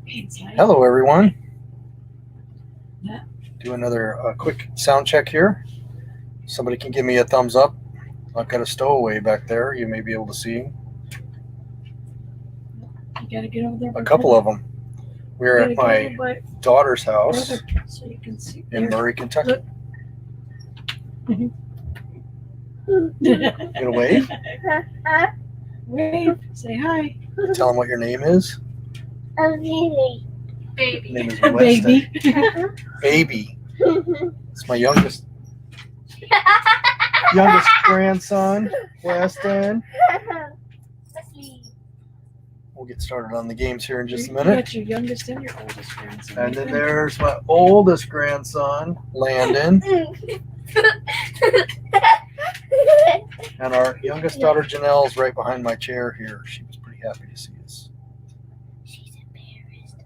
Hello, everyone. Do another quick sound check here. Somebody can give me a thumbs up. I've got a stowaway back there. You may be able to see. You gotta get over there. A couple of them. We're at my daughter's house so you can see in Murray, Kentucky. You gonna wave? Wave. Say hi. Tell them what your name is. Baby. Your name is Weston. Baby. It's my youngest grandson, Weston. We'll get started on the games here in just a minute. You got your youngest and your oldest grandson. And then there's my oldest grandson, Landon. And our youngest daughter, Janelle's right behind my chair here. She was pretty happy to see us. She's embarrassed.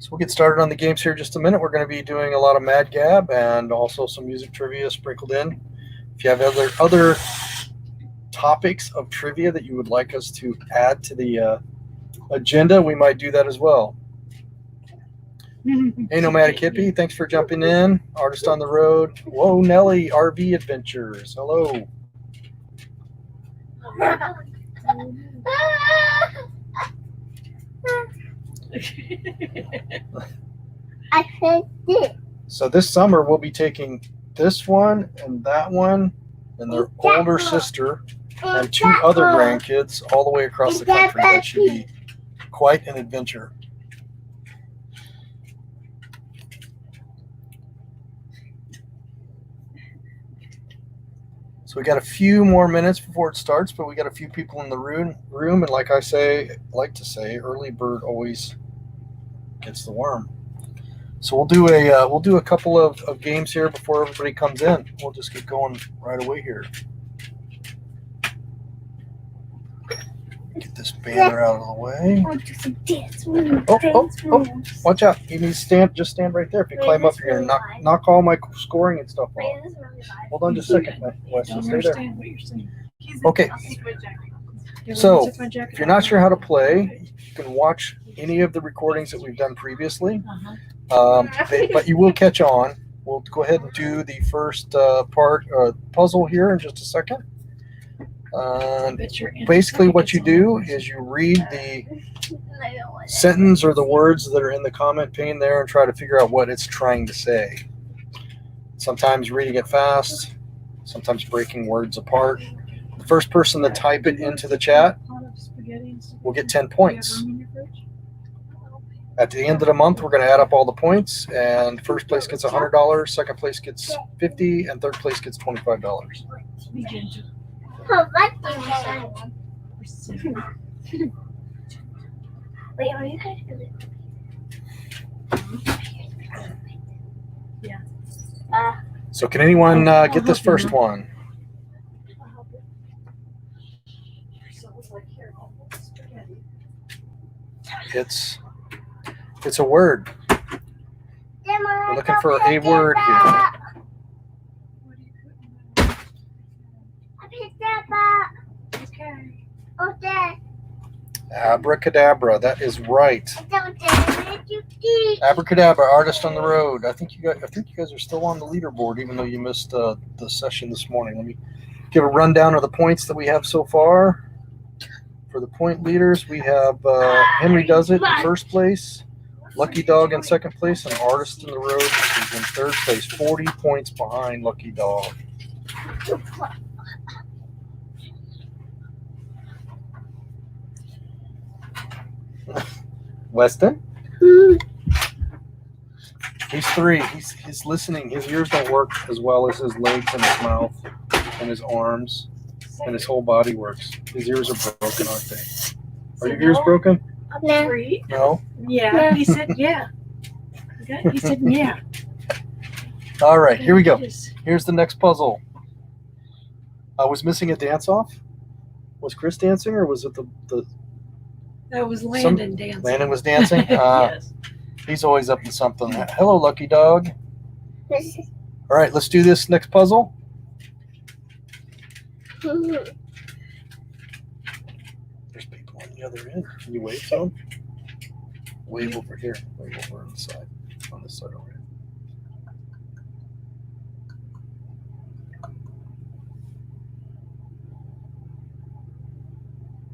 So we'll get started on the games here in just a minute. We're going to be doing a lot of Mad Gab and also some music trivia sprinkled in. If you have other topics of trivia that you would like us to add to the agenda, we might do that as well. Hey, Nomadic Hippie, thanks for jumping in. Artist on the Road. Whoa, Nelly, RV Adventures. Hello. I said this. So this summer we'll be taking this one and that one and their older sister and two other grandkids all the way across the country. That should be quite an adventure. So we got a few more minutes before it starts, but we got a few people in the room, and like to say, early bird always gets the worm. So we'll do a couple of games here before everybody comes in. We'll just get going right away here. Get this banner out of the way. I'll do some dance moves. Oh! Watch out! You need to just stand right there. If you climb up, you're gonna knock all my scoring and stuff off. Hold on just a second, Weston. Stay there. Okay. So if you're not sure how to play, you can watch any of the recordings that we've done previously, but you will catch on. We'll go ahead and do the first puzzle here in just a second. Basically what you do is you read the sentence or the words that are in the comment pane there and try to figure out what it's trying to say. Sometimes reading it fast, sometimes breaking words apart. The first person to type it into the chat will get 10 points. At the end of the month, we're going to add up all the points, and first place gets $100, second place gets $50, and third place gets $25. Wait, are you guys gonna? Yeah. So can anyone get this first one? It's a word. We're looking for a word here. Okay. Abracadabra. That is right. Abracadabra, Artist on the Road. I think you guys are still on the leaderboard, even though you missed the session this morning. Let me give a rundown of the points that we have so far. For the point leaders, we have Henry Does It in first place, Lucky Dog in second place, and Artist on the Road is in third place, 40 points behind Lucky Dog. Weston? He's 3. He's listening. His ears don't work as well as his legs and his mouth and his arms and his whole body works. His ears are broken, aren't they? Are your ears broken? No. 3? No? Yeah. He said yeah. He said yeah. All right, here we go. Here's the next puzzle. I was missing a dance-off. Was Chris dancing, or was it the That was Landon dancing. Landon was dancing? Yes. He's always up to something. Hello, Lucky Dog. All right, let's do this next puzzle. the other end. Can you wave to him? Wave over here. Wave over on the side. On this side over here.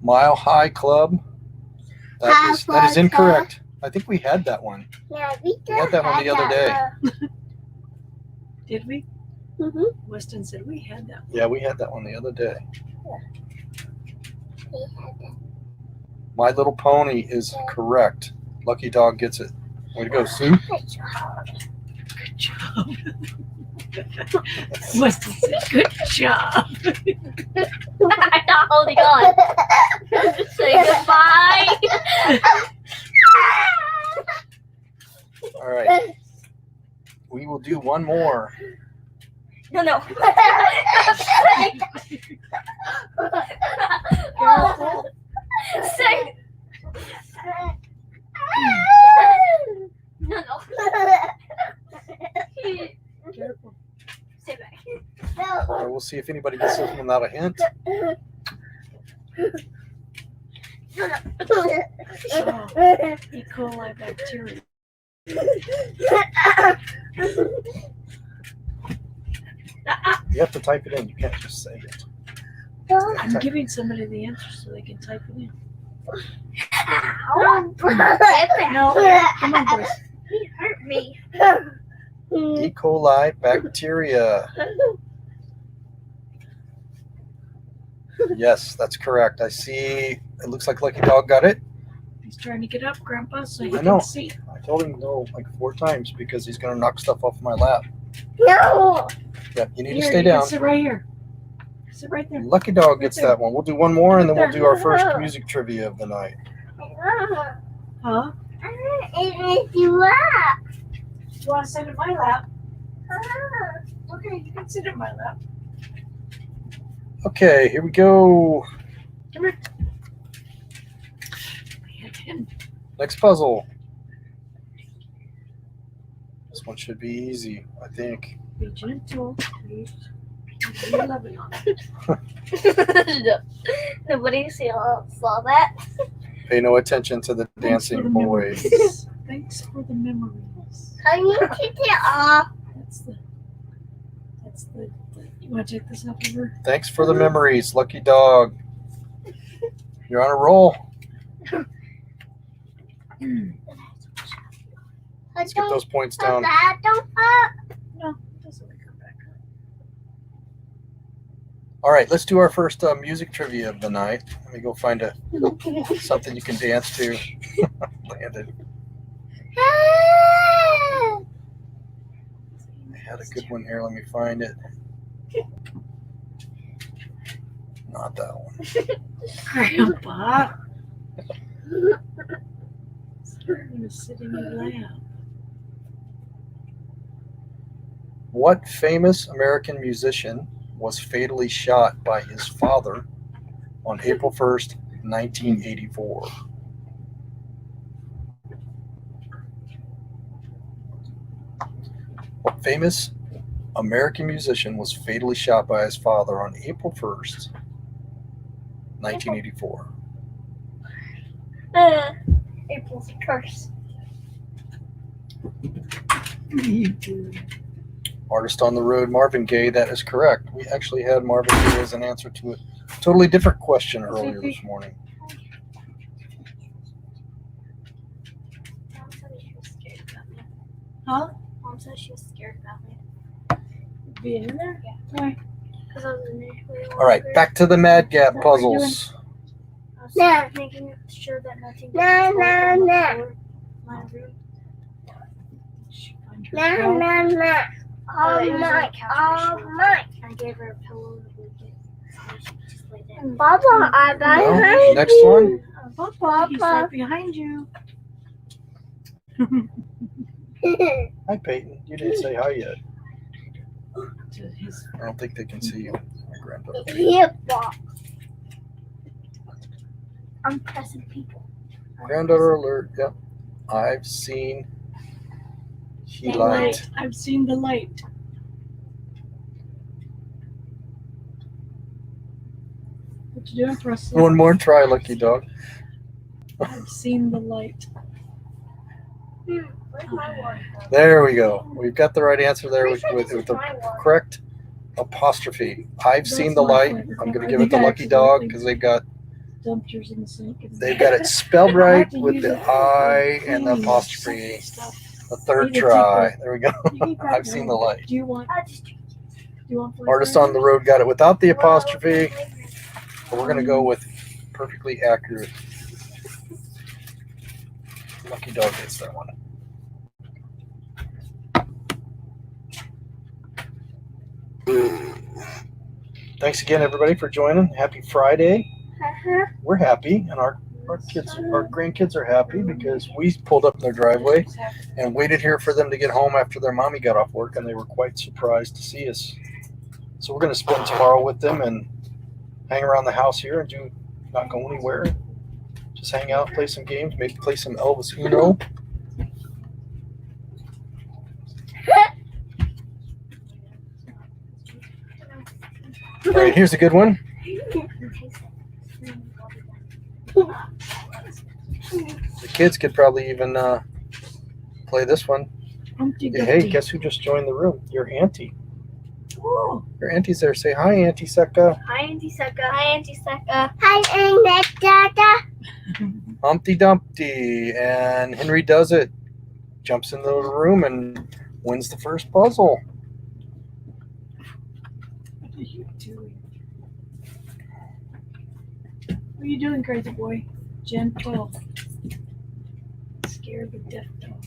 Mile High Club. That is incorrect. I think we had that one. Yeah, We had that one the other day. Did we? Mm-hmm. Weston said we had that. Yeah, we had that one the other day. We had that. My Little Pony is correct. Lucky Dog gets it. Way to go, Sue. Good job. Good job. Weston said, good job. I'm not holding on. Say goodbye. All right. We will do one more. No. Careful. Say. No. Careful. Stay back. All right, we'll see if anybody gets this one without a hint. Oh, E. coli bacteria. You have to type it in. You can't just say it. I'm giving somebody the answer so they can type it in. No, come on, boys. He hurt me. E. coli bacteria. Yes, that's correct. I see. It looks like Lucky Dog got it. He's trying to get up, Grandpa, so he I know. can see. I told him no like 4 times because he's going to knock stuff off my lap. No. Yeah, you need Here, to stay you can down. sit right here. Sit right there. Lucky Dog gets Right there. that one. We'll do one more and then we'll do our first music trivia of the night. Huh? It is you up. You want to sit in my lap? Okay, you can sit in my lap. Okay, here we go. Come here. I have him. Next puzzle. This one should be easy, I think. Be gentle, please. Be loving on it. Nobody saw that. Pay no attention to the Thanks for dancing the boys. memories. Thanks for the memories. Can you take it off? That's the. You want to take this off of her? Thanks for the memories, Lucky Dog. You're on a roll. Let's get those points down. No, it doesn't make her back. All right, let's do our first music trivia of the night. Let me go find something you can dance to. Landon. I had a good one here. Let me find it. Not that one. Grandpa. I'm gonna sit in your lap. What famous American musician was fatally shot by his father on April 1st, 1984? What famous American musician was fatally shot by his father on April 1st, 1984? April's a curse. You do. Artist on the Road, Marvin Gaye. That is correct. We actually had Marvin Gaye as an answer to a totally different question earlier this morning. Mom said she was scared about me. Huh? Mom said she was scared about me. Being in there? Yeah. Why? Because I was initially All right, back to the Mad Gab puzzles. I was making sure that nothing my room. She find her No. Oh, I gave her a pillow and a blanket. So she just lay there. Papa, I No, next one. Papa, he's right behind you. Hi, Peyton. You didn't say hi yet. To his I don't think they can see you. My granddaughter. Hip hop. I'm pressing people. Granddaughter alert. Yep. I've seen he They light. I've seen the light. What you doing, Presley? One more try, Lucky Dog. I've seen the light. Where's my water? There we go. We've got the right answer there with, Pretty sure with, this with is the my water. correct apostrophe. I've That's seen the my light. flavor. I'm going I to give it think to I Lucky Dog accidentally because they've dumped yours in the sink. got it spelled I right have to with use the it for I and the cleaning apostrophe. stuff. The third Need a try. tickle. There we go. You can grab I've seen the one. light. Do you want? I just Do you want? flavor Artist in on the it? road got it without the Well, apostrophe. flavor. So we're going to go with perfectly accurate. Lucky Dog gets that one. Thanks again, everybody, for joining. Happy Friday. We're happy, and our grandkids are happy because we pulled up in their driveway and waited here for them to get home after their mommy got off work, and they were quite surprised to see us. So we're going to spend tomorrow with them and hang around the house here and not go anywhere. Just hang out, play some games, maybe play some Elvis Uno. All right, here's a good one. The kids could probably even play this one. Humpty Hey, Dumpty. guess who just joined the room? Your auntie. Oh, Your auntie's there. Say hi, Auntie Secca. Hi, Auntie Sucka. Hi, Auntie Sucka. Hi, Dada. Humpty Dumpty. And Henry does it. Jumps into the room and wins the first puzzle. what are you doing? What are you doing, crazy boy? Gentle. Scared the deaf dog.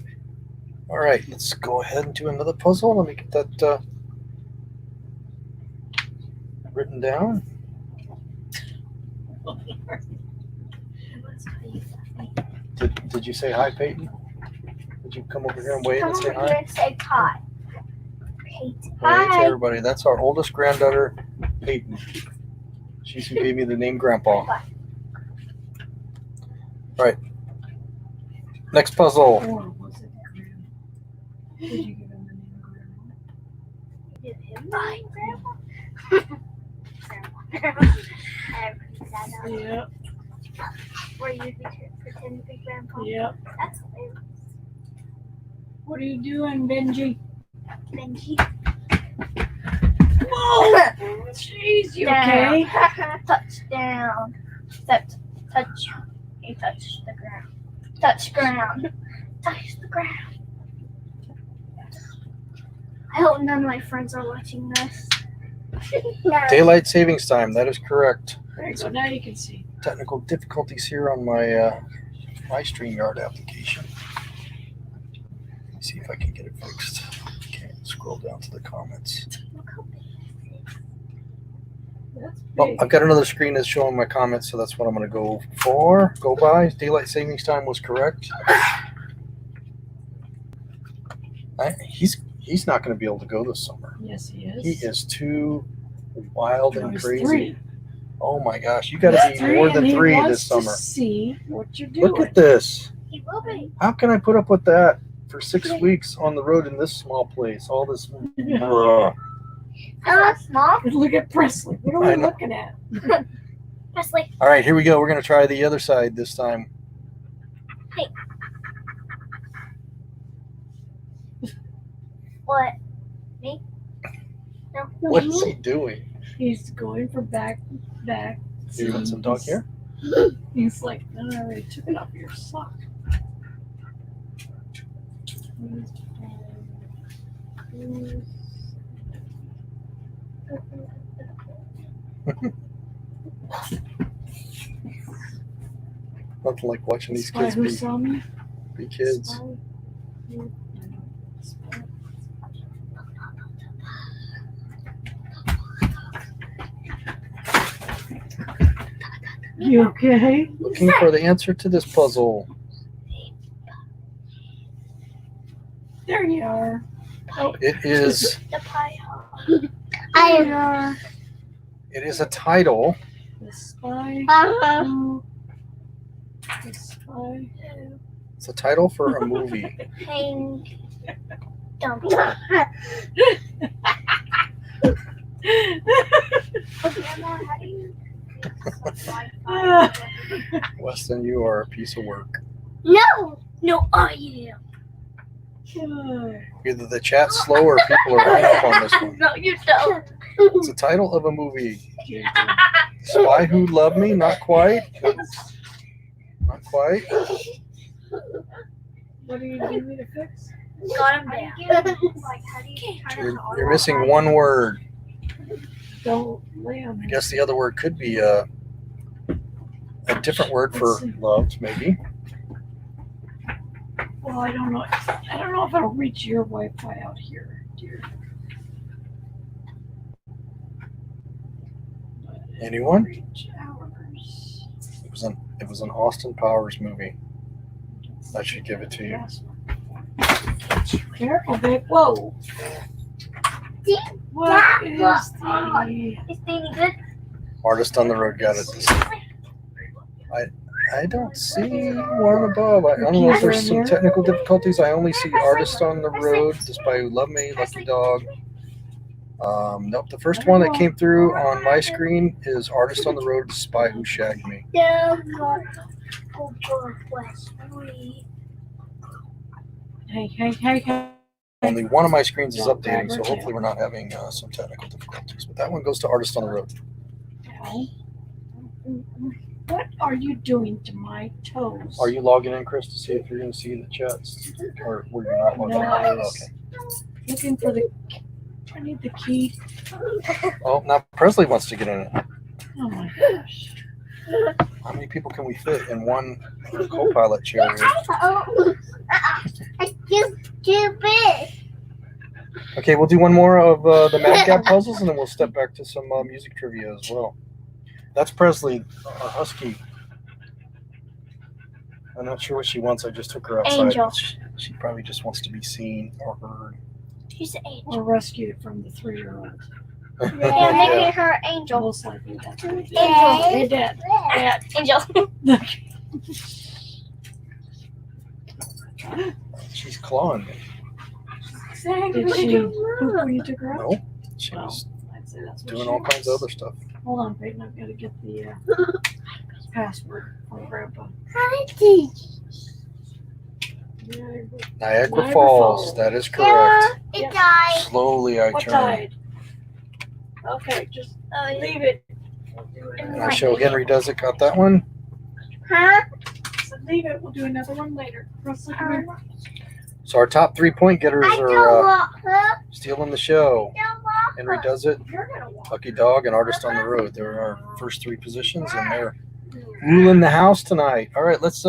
All right, let's go ahead and do another puzzle. Let me get that written down. Did you say hi, Peyton? Did you come over here and wave Come and say over hi? here and say hi. Peyton. Wave to Hi. everybody. That's our oldest granddaughter, Peyton. She's who gave me the name Grandpa. Bye. All right. Next puzzle. Or was it Grandma? Did you give him the name Grandma? Give him my grandma. Grandma. Yep. Or you pretend to be grandpa. Yep. That's hilarious. What are you doing, Benji? Benji. Whoa! Jeez, you okay? Touchdown. Touch. He touched the ground. Touch ground. Touch the ground. I hope none of my friends are watching this. No. Daylight savings time. That is correct. There you go. Now you can see. Technical difficulties here on my my StreamYard application. Let me see if I can get it fixed. Okay, scroll down to the comments. Look how big this is. That's Oh, big. I've got another screen that's showing my comments, so that's what I'm going to go for. Go by. Daylight savings time was correct. He's not going to be able to go this summer. Yes, he is. He is too wild No, and he's crazy. 3. Oh my gosh, you got to He's be more than and he 3 wants this summer. To see what you're doing. Look at this. He will be. How can I put up with that for 6 weeks on the road in this small place? All this. Ugh. Small. Look at Presley. What are I we know. looking at? Presley. All right, here we go. We're going to try the other side this time. What? Me? No. What is he doing? He's going for back. Do you want some talk here? He's like, no, I already took it off your sock. Nothing like watching these Spy kids who saw me? be kids. Spy. Spy. You okay? Looking for the answer to this puzzle. There you are. Oh, It is The pie hole. it is a title. the spy. Uh-huh. Who? The spy. It's a title for a movie. Hang. Dump. Grandma, how do you? Weston, you are a piece of work. No, I am. Either the chat's slow or people are hung up on this one. No, you don't. It's the title of a movie. Spy Who Loved Me? Not quite. Not quite. What do you need me to fix? Got him down. You're missing one word. Don't lay on I me. guess the other word could be a different word for loved, maybe. Well, I don't know. I don't know if it'll reach your Wi-Fi out here, dear. But it Anyone? will reach ours. It was an Austin Powers movie. I should give it to you. Yes. Careful, babe. Whoa. What is the... Is Danny good? Artist on the Road got it. I don't see one above. I don't know if there's some technical difficulties. I only see Artist on the Road, The Spy Who Loved Me, Lucky Dog. Nope, the first one that came through on my screen is Artist on the Road, The Spy Who Shagged Me. Hey. Only one of my screens is updating, so hopefully we're not having some technical difficulties. But that one goes to Artist on the Road. What are you doing to my toes? Are you logging in, Chris, to see if you're going to see the chats? Or were you not logging in? No, I was Okay. looking for the... I need the key. Oh, now Presley wants to get in it. Oh my gosh. How many people can we fit in one co-pilot chair here? It's too big. Okay, we'll do one more of the Mad Gab puzzles, and then we'll step back to some music trivia as well. That's Presley, our husky. I'm not sure what she wants. I just took her outside. Angel. She probably just wants to be seen or heard. She's an angel. Or rescued from the 3-year-old. Yeah, Yeah. making her angel. Most likely that's what they did. Angel. They did. Yeah. Angel. She's clawing me. Did she poop when you took her out? No, she Well, was I'd say that's what doing she all kinds of was. other stuff. Hold on, Peyton. I've got to get the password from Grandpa. Niagara Falls. Falls, that is correct. It died. Slowly I What turn. died? Okay, just leave it. We'll do it. And I show Henry does it. Got that one? Huh? So leave it. We'll do another one later. Presley, come here. So our top 3-point getters I don't are want her. stealing the show. Don't want Henry her. Does It, You're gonna walk. Lucky Dog, and Artist on the Road. They're our first 3 positions, and they're ruling the house tonight. All right, let's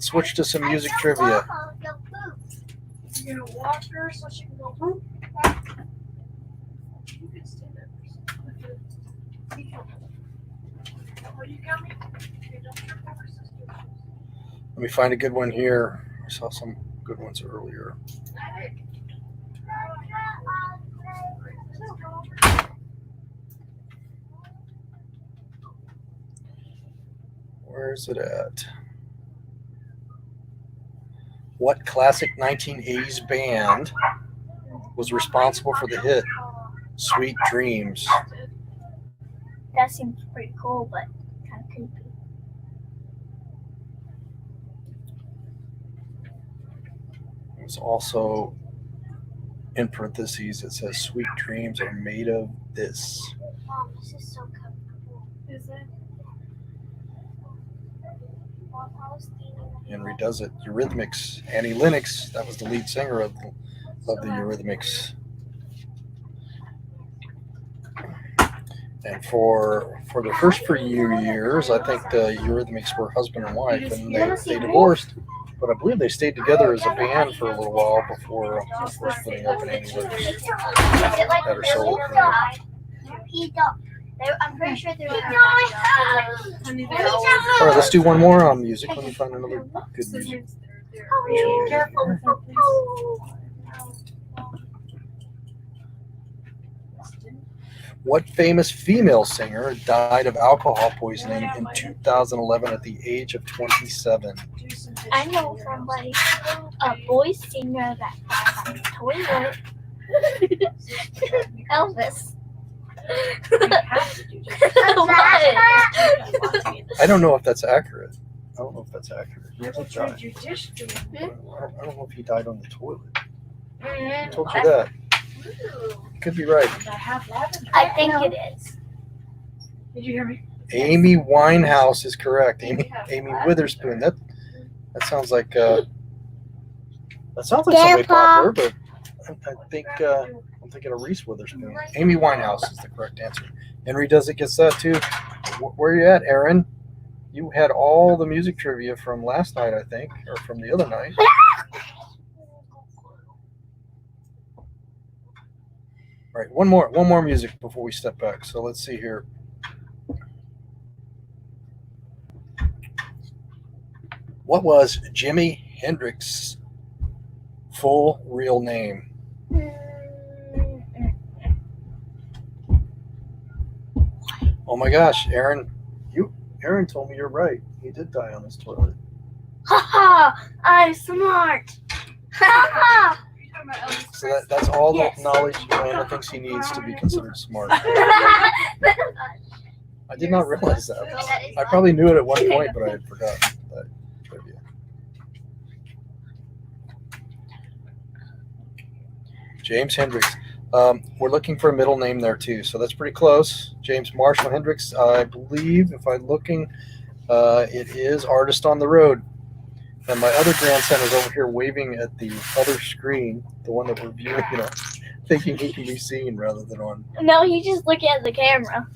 switch to some music trivia. You're gonna walk her so she can go poop. You can stay there. Are you coming? Okay, don't trip over sister. Let me find a good one here. I saw some good ones earlier. Where is it at? What classic 1980s band was responsible for the hit Sweet Dreams? That seems pretty cool, but kind of creepy. It was also in parentheses, it says Sweet Dreams are made of this. Mom, this is so comfortable. Is it? Mom, I was thinking. Henry Does It. Eurythmics. Annie Lennox, that was the lead singer of the Eurythmics. And for the first few years, I think the Eurythmics were husband and wife, and they divorced. But I believe they stayed together as a band for a little while before splitting up, and Annie Lennox had her solo career. I'm pretty sure they were. All right, let's do one more on music. Let me find another good music. Careful. What famous female singer died of alcohol poisoning in 2011 at the age of 27? I know somebody, a boy singer that died on the toilet. Elvis. have to do just I don't know if that's accurate. I don't know if that's accurate. He I will did try die. judicially. I don't know if he died on the toilet. Who Mm, told you that? You could be right. I have lavender. I think it is. Did you hear me? Amy Winehouse is correct. Amy Witherspoon. That sounds like somebody popular, but I think I'm thinking of Reese Witherspoon. Amy Winehouse is the correct answer. Henry does it gets that too. Where are you at, Aaron? You had all the music trivia from last night, I think, or from the other night. All right, one more music before we step back. So let's see here. What was Jimi Hendrix's full real name? Oh my gosh, Aaron told me you're right. He did die on his toilet. Haha! I'm smart. Haha! So that's all the knowledge Joanna thinks he needs to be considered smart. I did not realize that. I probably knew it at one point, but I had forgotten that trivia. James Hendricks. We're looking for a middle name there too, so that's pretty close. James Marshall Hendricks. I believe, if I'm looking, it is Artist on the Road. And my other grandson is over here waving at the other screen, the one that we're viewing, thinking he can be seen rather than on. No, he's just looking at the camera.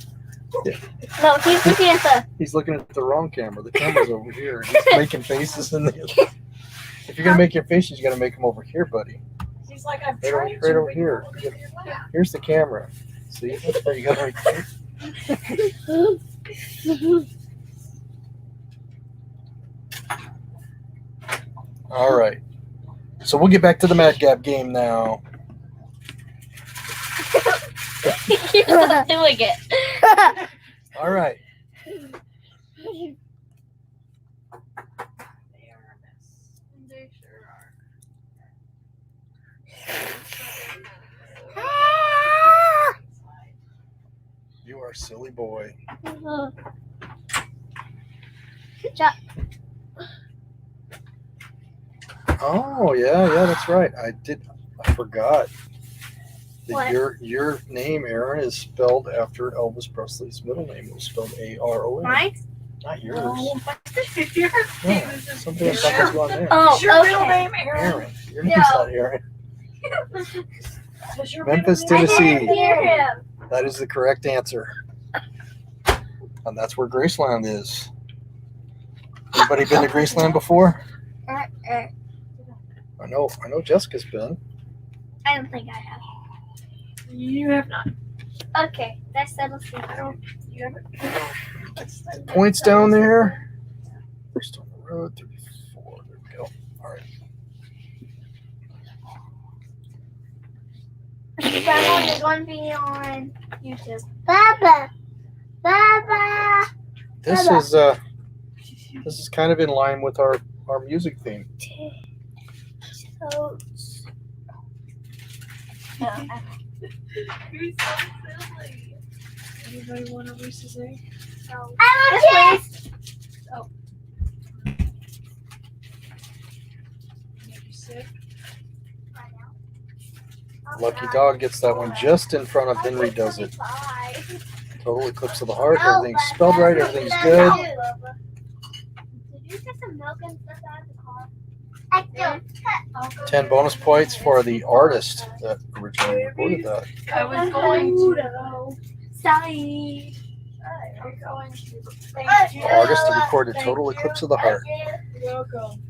Yeah. No, he's looking at the. He's looking at the wrong camera. The camera's over here. He's making faces in the. If you're gonna make your faces, you gotta make them over here, buddy. He's like, I'm Right trying over to. here. Here's the camera. See, that's where you got right there. All right. So we'll get back to the Mad Gab game now. He's not doing it. All right. They are a mess. They sure are. You are a silly boy. Good job. Oh yeah, that's right. I forgot that What? your name, Aaron, is spelled after Elvis Presley's middle name. It was spelled A-R-O-N. Mine? Not yours. Oh, No, something else has gone there. Oh, Is your middle okay. name Aaron? Aaron. Your name's not Aaron. Is your Memphis, middle name- Tennessee. I can't hear him. That is the correct answer. And that's where Graceland is. Anybody been to Graceland before? Uh, I know Jessica's been. I don't think I have. You have not. Okay, that's settles it. You haven't. Points down there. First on the road, 34. There we go. All right. Grandma is going to be on YouTube. Baba. This is kind of in line with our music theme. So. You're so silly. Anybody want a Reese's egg? I want this. Make you sick? Lucky Dog gets that one just in front of Henry does it. Total eclipse of the heart. Everything's spelled right. Everything's good. Did you get some milk and stuff out of the car? I do. 10 bonus points for the artist that originally recorded that. I was going to. Sorry. I'm going to. Thank The artist that recorded Total Eclipse of the Heart. You're welcome.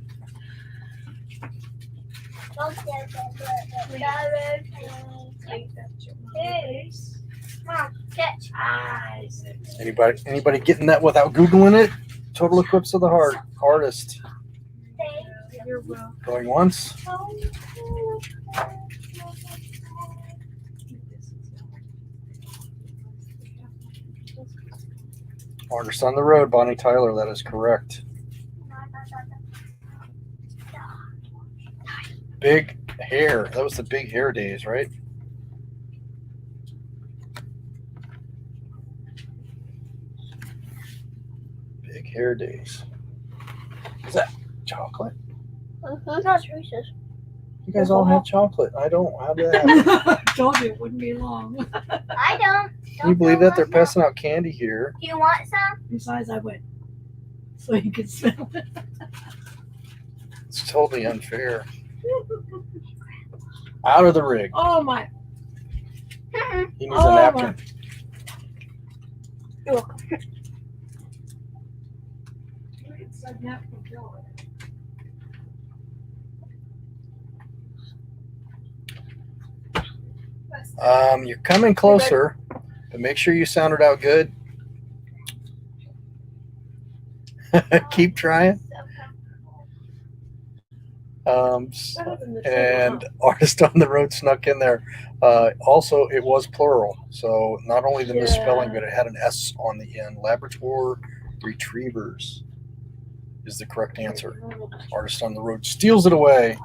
Mom, catch. Anybody getting that without Googling it? Total Eclipse of the Heart. Artist. You're welcome. Going once. Artist on the Road, Bonnie Tyler. That is correct. Big Hair. That was the Big Hair days, right? hair days. Is that chocolate? That's Reese's. You guys all have chocolate. I don't. How did that happen? I told you it wouldn't be long. I don't. Can you believe that they're passing out candy here? Do you want some? Besides, I went so you could smell it. It's totally unfair. Out of the rig. Oh my! He needs a napkin. You're welcome. It's like napkin killer. You're coming closer, but make sure you sound it out good. Keep trying. And artist on the road snuck in there. Also, it was plural, so not only the misspelling, but it had an S on the end. Labrador Retrievers is the correct answer. Artist on the road steals it away.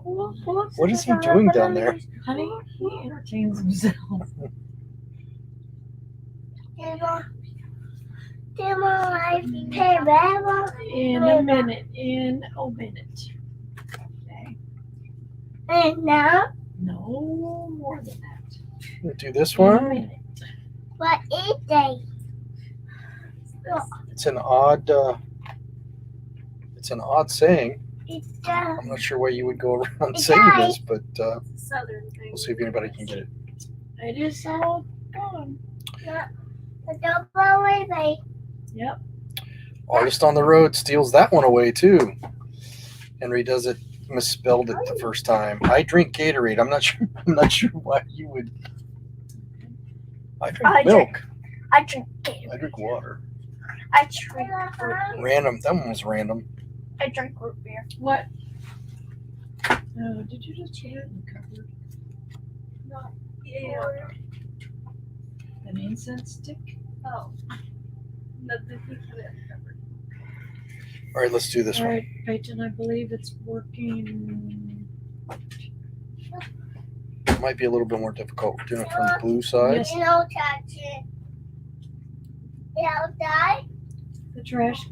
What is he doing down there? Honey, he entertains himself. In a minute. Okay. And now, No more than that. We'll do this In a one. minute. what is day? It's an odd. It's an odd saying. It's I'm not sure why you would go around It's saying nice. this, but Southern thing. we'll see if anybody can get it. It is all gone. the double baby. Yep. Artist on the road steals that one away too. Henry does it misspelled it the first time. I drink Gatorade. I'm not sure. I'm not sure why you would. I drink I milk. I drink Gatorade. I drink water. I drink root. Random. That one was random. I drink root beer. What? Oh, did you just put it in the cupboard? Yeah. An incense stick? Oh. No, the thing for the covered. All right, let's do this All one. right, Peyton, I believe it's working. It might be a little bit more difficult. We're doing it from the blue side. Yes. You know, touch it. It'll die. The trash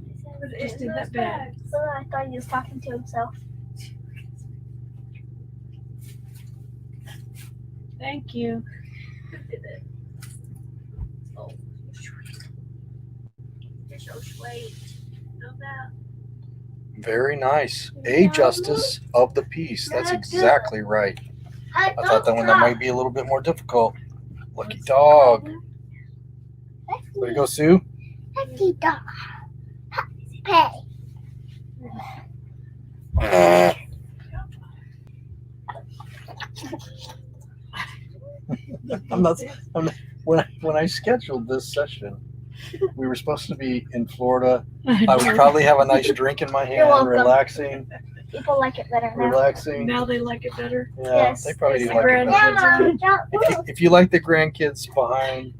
just did that bad. So I thought he was talking to himself. Thank you. Did it. Oh. You're so sweet. Know that? Very nice. A justice of the peace. That's exactly right. I thought that one that might be a little bit more difficult. Lucky dog. Way to go, Sue. Lucky dog. Pay. When I scheduled this session, we were supposed to be in Florida. I would probably have a nice drink in my You're hand, welcome. relaxing. People like it better now. Relaxing. Now they like it better. Yeah, Yes. they probably do Yes, like it the better. Grandma, don't move. If you like the grandkids behind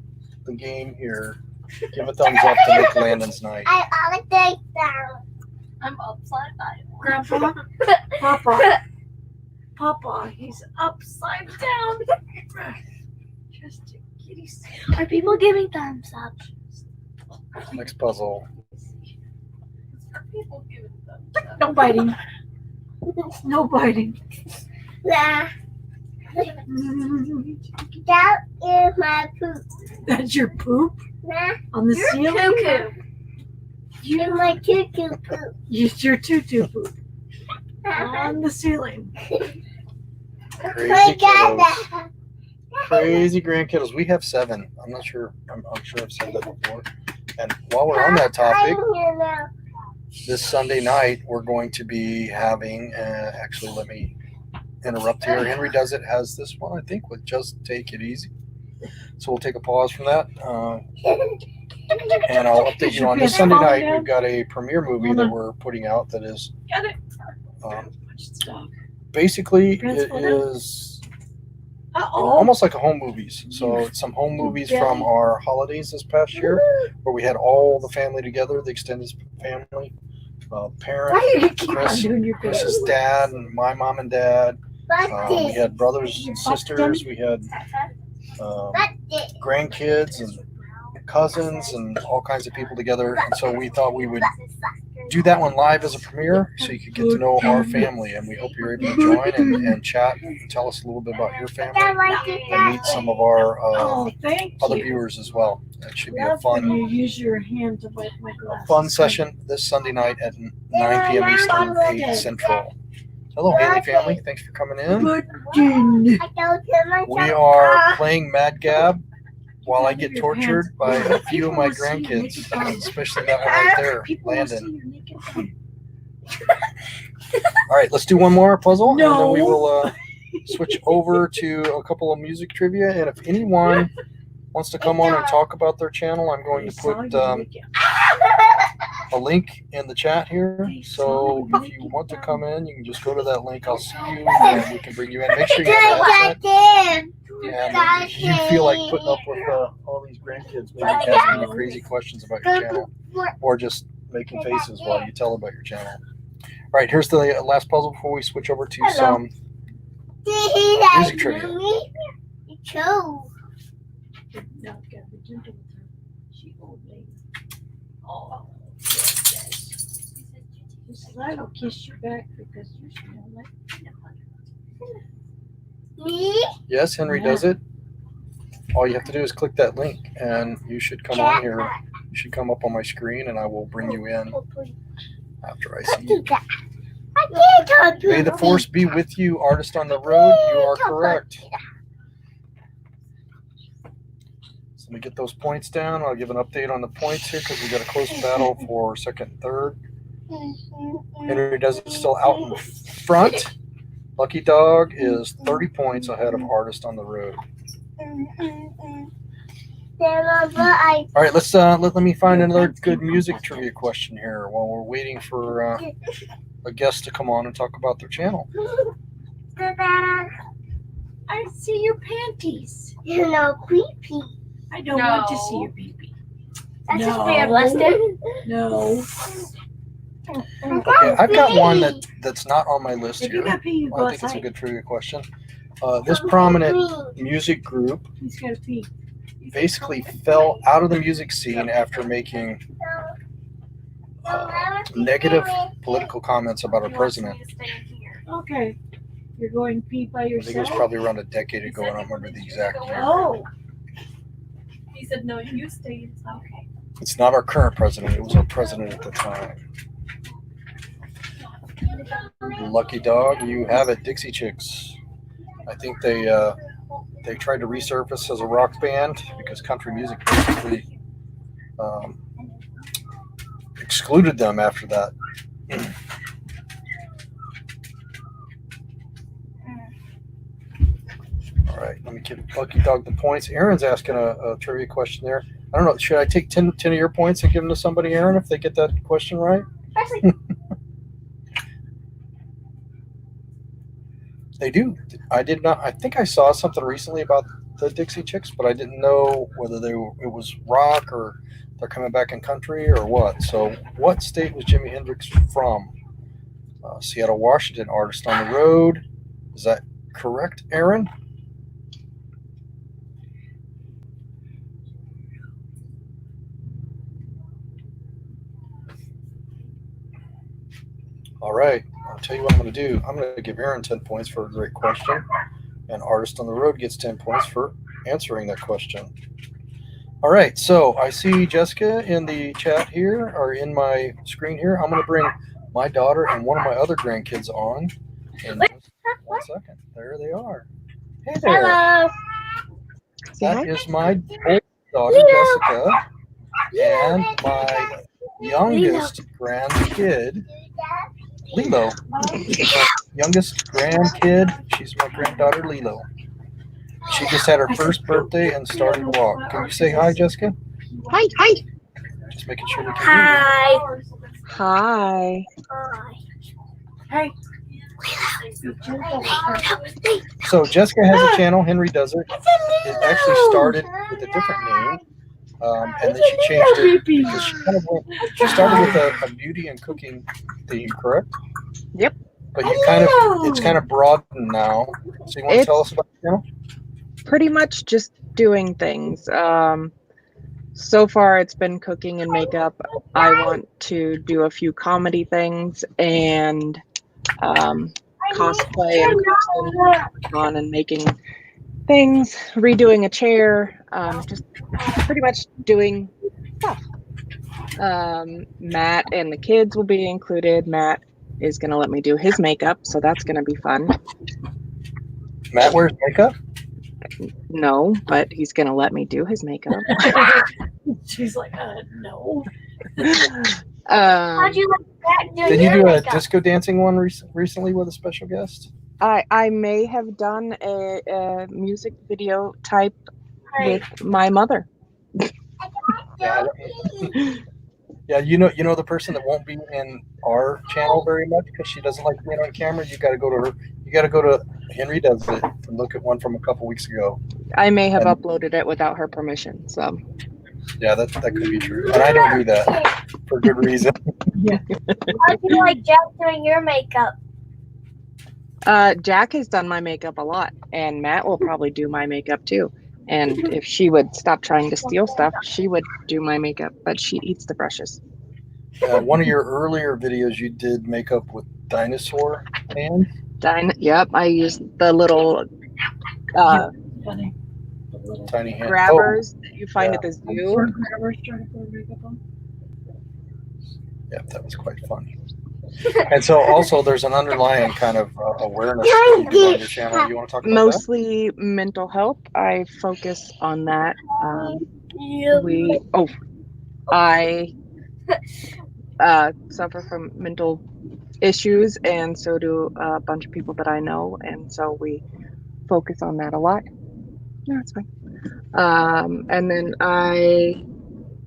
the game here, give a thumbs up to make Landon's night. I want to take down. I'm upside down. Grandpa, Papa, Papa, he's upside down. Just a kitty sandwich. Are people giving thumbs up? Next puzzle. Are people giving thumbs up? No biting. No biting. Yeah. That is my poop. That's your poop Nah, on the ceiling. Cuckoo. it's my cuckoo poop. It's your tutu poop on the ceiling. Crazy kiddos. Crazy grandkiddos. We have 7. I'm not sure. I'm sure I've said that before. And while we're on that topic, I'm here now. this Sunday night we're going to be having. Actually, let me interrupt here. Henry Does It has this one, I think, with Just Take It Easy. So we'll take a pause from that. And I'll update you on this Sunday night. We've got a premiere movie that we're putting out that is Got it. um, basically it is Uh-oh. almost like a home movies. So it's some home movies from our holidays this past year where we had all the family together, the extended family, Why parent, do you keep on Chris- doing your Chris's face? dad, and my mom and dad, We had brothers and sisters. We had grandkids and cousins and all kinds of people together. And so we thought we would do that one live as a premiere so you could get to know our family. And we hope you're able to join and chat and tell us a little bit about your family and meet some of our other viewers as well. It should be a fun, you use your hand to wipe my glasses. fun session this Sunday night at 9 p.m. Eastern, 8 Central. Hello, Haley family. Thanks for coming in. We are playing Mad Gab while I get tortured by a few of my grandkids, especially that one right there, Landon. All right, let's do one more puzzle, and then we will switch over to a couple of music trivia. And if anyone wants to come on and talk about their channel, I'm going to put a link in the chat here. So if you want to come in, you can just go to that link. I'll see you, and we can bring you in. Make sure you have that. And if you feel like putting up with all these grandkids, maybe asking you crazy questions about your channel, or just making faces while you tell about your channel. All right, here's the last puzzle before we switch over to some music trivia. No, gotta be gentle with her. She old lady. Oh, yes. He says, I don't kiss you back because you smell like peanut butter. Me? Yes, Henry does it. All you have to do is click that link, and you should come on here. You should come up on my screen, and I will bring you in after I see you. May the force be with you, artist on the road. You are correct. So let me get those points down. I'll give an update on the points here because we got a close battle for second and third. Henry does it still out in front. Lucky Dog is 30 points ahead of Artist on the Road. All right, let's let me find another good music trivia question here while we're waiting for a guest to come on and talk about their channel. I see your panties. You know, creepy. I don't want to see your pee-pee. That's just being molested. No. Okay, I've got one that's not on my list If you here. got pee, you go I think it's a outside. good trivia question. This prominent music group He's got to pee. basically fell out of the music scene after making negative political comments about our president. Okay. You're going pee by I think it was yourself? probably around a decade ago. I don't remember the exact year. Oh. He said, no, you stay. Okay. It's not our current president. It was our president at the time. Lucky Dog, you have it. Dixie Chicks. I think they tried to resurface as a rock band because country music basically excluded them after that. All right, let me give Lucky Dog the points. Aaron's asking a trivia question there. I don't know. Should I take 10 of your points and give them to somebody, Aaron, if they get that question right? They do. I did not. I think I saw something recently about the Dixie Chicks, but I didn't know whether it was rock or they're coming back in country or what. So, what state was Jimi Hendrix from? Seattle, Washington. Artist on the Road. Is that correct, Aaron? All right, I'll tell you what I'm going to do. I'm going to give Aaron 10 points for a great question, and Artist on the Road gets 10 points for answering that question. All right, so I see Jessica in the chat here, or in my screen here. I'm going to bring my daughter and one of my other grandkids on in just 1 second. There they are. Hey there. Hello. That is my oldest daughter, Jessica, and my youngest grandkid, Lilo. Youngest grandkid, she's my granddaughter, Lilo. She just had her first birthday and started to walk. Can you say hi, Jessica? Hi, hi. Just making sure we can hear you. Hi. Hey. So Jessica has a channel. Henry does it. It actually started with a different name, and then she changed it because she started with a beauty and cooking theme, correct? Yep. but it's kind of broadened now. So you want to tell us about the channel? Pretty much just doing things. So far, it's been cooking and makeup. I want to do a few comedy things and cosplay and costume on and making things, redoing a chair, just pretty much doing stuff. Matt and the kids will be included. Matt is going to let me do his makeup, so that's going to be fun. Matt wears makeup? No, but he's going to let me do his makeup. She's like, no. How'd you like that? Did you do a disco dancing one recently with a special guest? I may have done a music video type with my mother. Yeah. Yeah, you know the person that won't be in our channel very much because she doesn't like being on camera. You got to go to her. You got to go to Henry Does It and look at one from a couple weeks ago. I may have uploaded it without her permission. So yeah, that could be true, and I don't do that for good reason. How do you like Jack doing your makeup? Jack has done my makeup a lot, and Matt will probably do my makeup too. And if she would stop trying to steal stuff, she would do my makeup, but she eats the brushes. One of your earlier videos, you did makeup with dinosaur hands. Yep, I used the little Funny. Tiny hand grabbers that you find at the zoo. Grabbers trying to put makeup on. Yeah, that was quite fun. And so also there's an underlying kind of awareness that you do on your channel. You want to talk about Mostly mental health. I focus on that. I suffer from mental issues, and so do a bunch of people that I know, and so we focus on that a lot. No, it's fine. And then I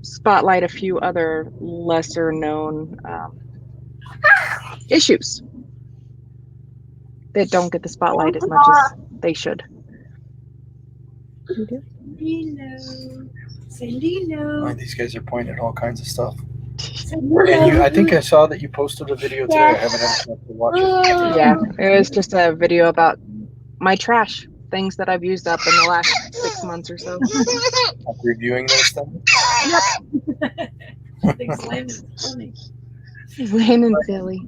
spotlight a few other lesser known issues that don't get the spotlight as much as they should. You do? Cindy, no. that? These guys are pointing at all kinds of stuff. And I think I saw that you posted a video today. I haven't had a chance to watch it. Yeah, it was just a video about my trash, things that I've used up in the last 6 months or so. Like reviewing those things. I think Landon's funny. Landon silly.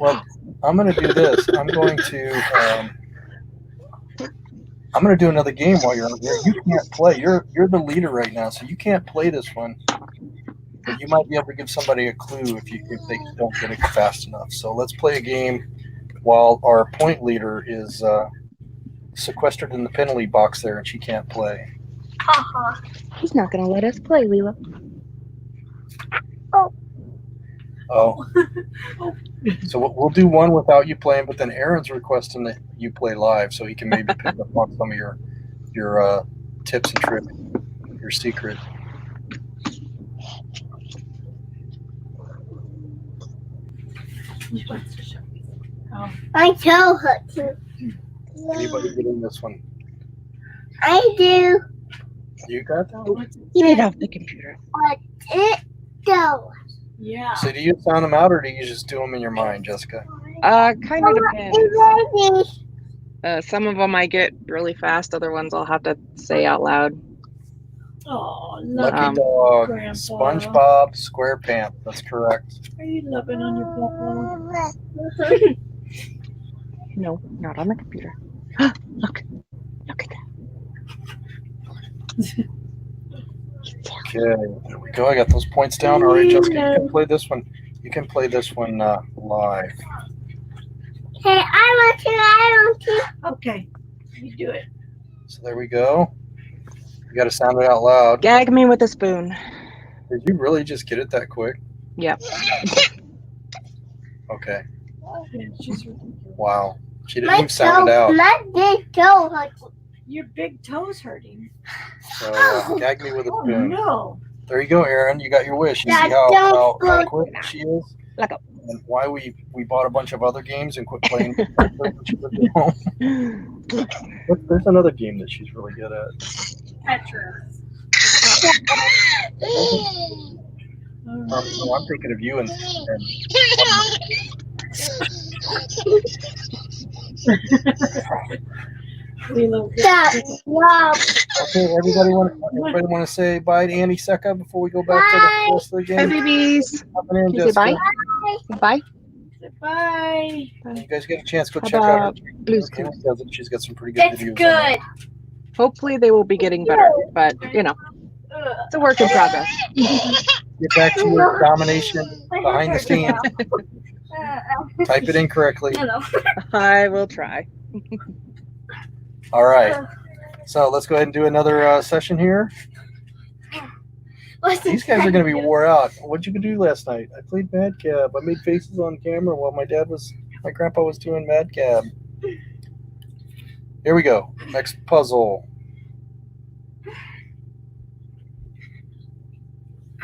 Well, I'm going to do this. I'm going to do another game while you're on here. You can't play. You're the leader right now, so you can't play this one. But you might be able to give somebody a clue if they don't get it fast enough. So let's play a game while our point leader is sequestered in the penalty box there, and she can't play. He's not going to let us play, Leela. Oh. So we'll do one without you playing, but then Aaron's requesting that you play live so he can maybe pick up on some of your tips and tricks, your secret. I tell her to. Anybody get in this one? I do. You got that? Get off the computer. But it goes. Yeah. So do you sound them out, or do you just do them in your mind, Jessica? Kind of depends. Ready. Some of them I get really fast. Other ones I'll have to say out loud. Oh, Lucky Um, Dog, Grandpa. SpongeBob SquarePants. That's correct. Are you loving on your papa? No, not on the computer. Look at that. Okay, there we go. I got those points down. All right, Jessica, you can play this one. You can play this one live. Hey, I want to. Okay, you do it. So there we go. You got to sound it out loud. Gag me with a spoon. Did you really just get it that quick? Yep. Okay. Yeah, she's Wow. She didn't even sound it out. My big toe hurts. your big toe's hurting. So gag me with a Oh spoon. no. There you go, Aaron. You got your wish. You see That how don't quick she is? Let go. And why we bought a bunch of other games and quit playing when she lived at home. There's another game that she's really good at. Tetris. So I'm thinking of you and Lilo. Wow. okay, everybody want to say bye to Andy Secca before we go back to the rest of the Hi, game? babies. Coming in, Can you say bye? Jessica. Bye. Bye. You guys get a chance, go How check out her. about Blue's Andy Clues? does it. She's got some pretty good That's videos. good. Hopefully they will be getting better, but you know, it's a work in progress. Get back to your domination behind the scenes. Type it in correctly. I will try. All right. So let's go ahead and do another session here. These guys are going to be wore out. What'd you do last night? I played Mad Gab. I made faces on camera while my grandpa was doing Mad Gab. Here we go. Next puzzle.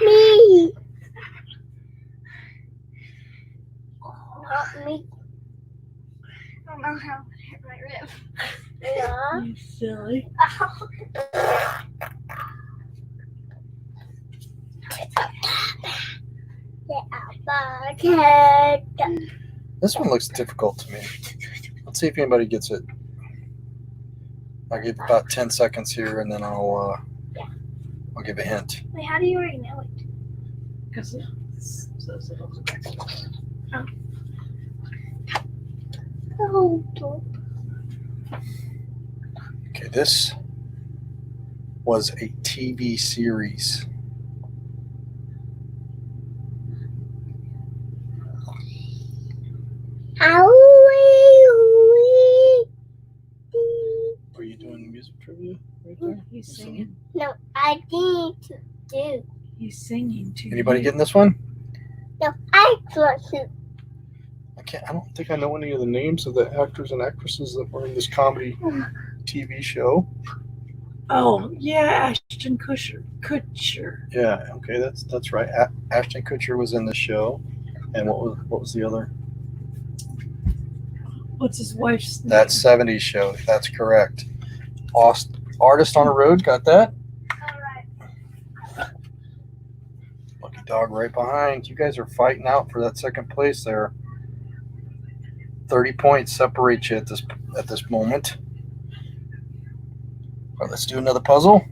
Me. Not me. I don't know how it hit my rib. Yeah. You silly. This one looks difficult to me. Let's see if anybody gets it. I'll give about 10 seconds here, and then I'll give a hint. Wait, how do you already know it? Because those little extras. Okay, this was a TV series. Are you doing music trivia right there? He's singing. No, I need to do. He's singing to Anybody you. getting this one? No, I want to. I don't think I know any of the names of the actors and actresses that were in this comedy TV show. Oh, yeah, Ashton Kutcher. Yeah, okay, that's right. Ashton Kutcher was in the show, and what was the other? What's his wife's name? That 70s show. That's correct. Artist on the Road. Got that? Alright. Lucky Dog right behind. You guys are fighting out for that second place there. 30 points separate you at this moment. All right, let's do another puzzle.